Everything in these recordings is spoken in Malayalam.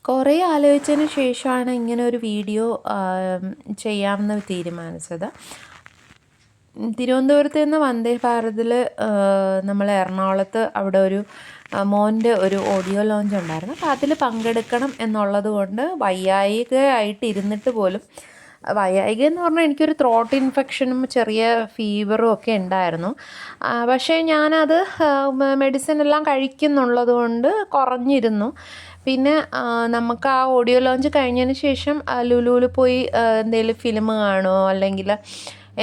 കുറേ ആലോചിച്ചതിന് ശേഷമാണ് ഇങ്ങനെ ഒരു വീഡിയോ ചെയ്യാമെന്ന് തീരുമാനിച്ചത്. തിരുവനന്തപുരത്ത് നിന്ന് വന്ദേ ഭാരതിൽ നമ്മൾ എറണാകുളത്ത് അവിടെ ഒരു മോൻ്റെ ഒരു ഓഡിയോ ലോഞ്ച് ഉണ്ടായിരുന്നു. അപ്പോൾ അതിൽ പങ്കെടുക്കണം എന്നുള്ളത് കൊണ്ട് വയ്യായികയായിട്ട് ഇരുന്നിട്ട് പോലും, വയ്യായിക എന്ന് പറഞ്ഞാൽ എനിക്കൊരു ത്രോട്ട് ഇൻഫെക്ഷനും ചെറിയ ഫീവറും ഒക്കെ ഉണ്ടായിരുന്നു. പക്ഷേ ഞാനത് മെഡിസിൻ എല്ലാം കഴിക്കുന്നുള്ളത് കൊണ്ട് കുറഞ്ഞിരുന്നു. പിന്നെ നമുക്ക് ആ ഓഡിയോ ലോഞ്ച് കഴിഞ്ഞതിന് ശേഷം ലുലുവിൽ പോയി എന്തെങ്കിലും ഫിലിം കാണുമോ അല്ലെങ്കിൽ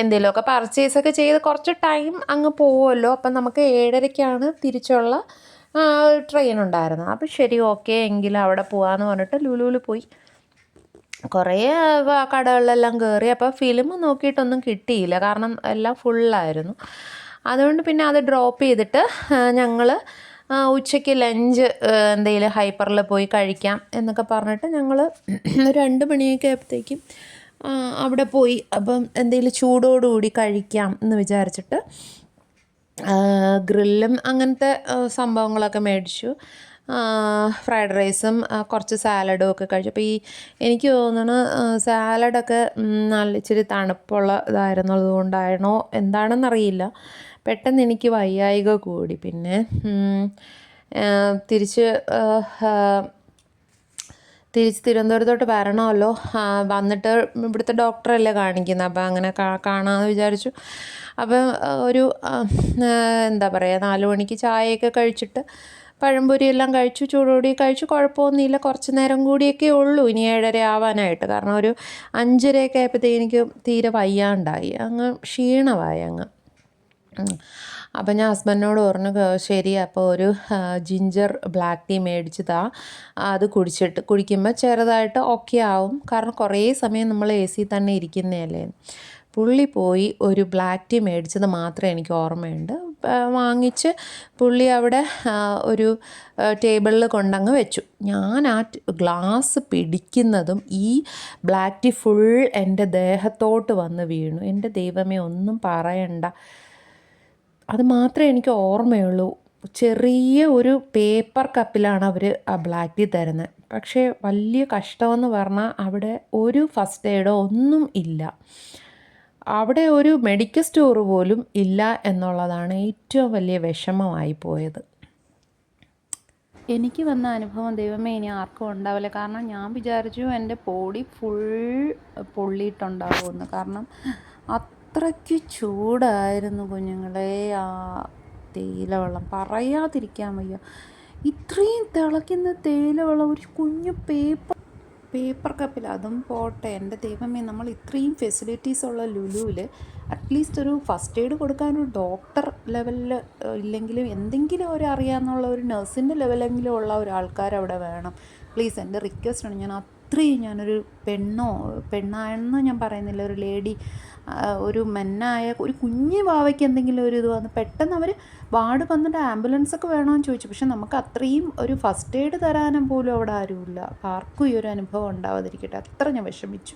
എന്തെങ്കിലുമൊക്കെ പർച്ചേസൊക്കെ ചെയ്ത് കുറച്ച് ടൈം അങ്ങ് പോവുമല്ലോ. അപ്പം നമുക്ക് 7:30ക്കാണ് തിരിച്ചുള്ള ട്രെയിൻ ഉണ്ടായിരുന്നത്. അപ്പോൾ ശരി, ഓക്കെ എങ്കിൽ അവിടെ പോകാമെന്ന് പറഞ്ഞിട്ട് ലുലുവിൽ പോയി. കുറേ കടകളിലെല്ലാം കയറി. അപ്പോൾ ഫിലിം നോക്കിയിട്ടൊന്നും കിട്ടിയില്ല, കാരണം എല്ലാം ഫുള്ളായിരുന്നു. അതുകൊണ്ട് പിന്നെ അത് ഡ്രോപ്പ് ചെയ്തിട്ട് ഞങ്ങൾ ഉച്ചയ്ക്ക് ലഞ്ച് എന്തെങ്കിലും ഹൈപ്പറിൽ പോയി കഴിക്കാം എന്നൊക്കെ പറഞ്ഞിട്ട് ഞങ്ങൾ 2 മണിയൊക്കെ ആയപ്പോഴത്തേക്കും അവിടെ പോയി. അപ്പം എന്തെങ്കിലും ചൂടോടുകൂടി കഴിക്കാം എന്ന് വിചാരിച്ചിട്ട് ഗ്രില്ലും അങ്ങനത്തെ സംഭവങ്ങളൊക്കെ മേടിച്ചു. ഫ്രൈഡ് റൈസും കുറച്ച് സാലഡും ഒക്കെ കഴിച്ചു. അപ്പോൾ എനിക്ക് തോന്നുന്നു സാലഡൊക്കെ നല്ല ഇച്ചിരി തണുപ്പുള്ള ഇതായിരുന്നത് കൊണ്ടാണോ എന്താണെന്നറിയില്ല, പെട്ടെന്ന് എനിക്ക് വയ്യായിക കൂടി. പിന്നെ തിരിച്ച് തിരുവനന്തപുരത്തോട്ട് വരണമല്ലോ. വന്നിട്ട് ഇവിടുത്തെ ഡോക്ടറല്ലേ കാണിക്കുന്നത്, അപ്പോൾ അങ്ങനെ കാണാമെന്ന് വിചാരിച്ചു. അപ്പം ഒരു എന്താ പറയുക, 4 മണിക്ക് ചായയൊക്കെ കഴിച്ചിട്ട് പഴംപൊരിയെല്ലാം കഴിച്ചു, ചൂടോടി കഴിച്ചു. കുഴപ്പമൊന്നുമില്ല. കുറച്ച് നേരം കൂടിയൊക്കെ ഉള്ളൂ ഇനി 7:30 ആവാനായിട്ട്. കാരണം ഒരു 5:30ഒക്കെ ആയപ്പോഴത്തേക്ക് എനിക്ക് തീരെ വയ്യാണ്ടായി, അങ്ങ് ക്ഷീണമായി അങ്ങ്. അപ്പം ഞാൻ ഹസ്ബൻഡിനോട് പറഞ്ഞു, ശരി അപ്പോൾ ഒരു ജിഞ്ചർ ബ്ലാക്ക് ടീ മേടിച്ചതാ, അത് കുടിക്കുമ്പോൾ ചെറുതായിട്ട് ഓക്കെ ആവും. കാരണം കുറേ സമയം നമ്മൾ AC തന്നെ ഇരിക്കുന്നതല്ലേ. പുള്ളി പോയി ഒരു ബ്ലാക്ക് ടീ മേടിച്ചത് മാത്രമേ എനിക്ക് ഓർമ്മയുണ്ട്. വാങ്ങിച്ച് പുള്ളി അവിടെ ഒരു ടേബിളിൽ കൊണ്ടങ്ങ് വെച്ചു. ഞാൻ ആ ഗ്ലാസ് പിടിക്കുന്നതും ഈ ബ്ലാക്ക് ടീ ഫുൾ എൻ്റെ ദേഹത്തോട്ട് വന്ന് വീണു. എൻ്റെ ദൈവമേ, ഒന്നും പറയണ്ട. അത് മാത്രമേ എനിക്ക് ഓർമ്മയുള്ളൂ. ചെറിയ ഒരു പേപ്പർ കപ്പിലാണ് അവർ ആ ബ്ലാക്ക് ടീ തരുന്നത്. പക്ഷേ വലിയ കഷ്ടമെന്ന് പറഞ്ഞാൽ അവിടെ ഒരു ഫസ്റ്റ് എയ്ഡോ ഒന്നും ഇല്ല. അവിടെ ഒരു മെഡിക്കൽ സ്റ്റോർ പോലും ഇല്ല എന്നുള്ളതാണ് ഏറ്റവും വലിയ വിഷമമായി പോയത്. എനിക്ക് വന്ന അനുഭവം ദൈവമേ ഇനി ആർക്കും ഉണ്ടാവില്ല. കാരണം ഞാൻ വിചാരിച്ചു എൻ്റെ ബോഡി ഫുൾ പൊള്ളിയിട്ടുണ്ടാവുമെന്ന്. കാരണം അത്രയ്ക്ക് ചൂടായിരുന്നു കുഞ്ഞുങ്ങളെ. ആ തേയിലവെള്ളം പറയാതിരിക്കാൻ വയ്യ. ഇത്രയും തിളയ്ക്കുന്ന തേയിലവെള്ളം ഒരു കുഞ്ഞു പേപ്പർ കപ്പിൽ, അതും പോട്ടെ. എൻ്റെ ദൈവമേ, നമ്മൾ ഇത്രയും ഫെസിലിറ്റീസ് ഉള്ള ലുലുവിൽ അറ്റ്ലീസ്റ്റ് ഒരു ഫസ്റ്റ് എയ്ഡ് കൊടുക്കാനൊരു ഡോക്ടർ ലെവലിൽ ഇല്ലെങ്കിലും എന്തെങ്കിലും ഒരു അറിയാമെന്നുള്ള ഒരു നഴ്സിൻ്റെ ലെവലെങ്കിലും ഉള്ള ഒരാൾക്കാർ അവിടെ വേണം. പ്ലീസ്, എൻ്റെ റിക്വസ്റ്റാണ്. ഞാനൊരു പെണ്ണായെന്ന് ഞാൻ പറയുന്നില്ല, ഒരു ലേഡി, ഒരു മെന്നായ ഒരു കുഞ്ഞു വാവയ്ക്ക് എന്തെങ്കിലും ഒരു ഇത് വന്ന് പെട്ടെന്ന് അവർ വാർഡ് വന്നിട്ട് ആംബുലൻസൊക്കെ വേണമെന്ന് ചോദിച്ചു. പക്ഷെ നമുക്ക് അത്രയും ഒരു ഫസ്റ്റ് എയ്ഡ് തരാനും പോലും അവിടെ ആരുമില്ല. അപ്പോൾ ആർക്കും ഈ ഒരു അനുഭവം ഉണ്ടാവാതിരിക്കട്ടെ. അത്ര ഞാൻ വിഷമിച്ചു.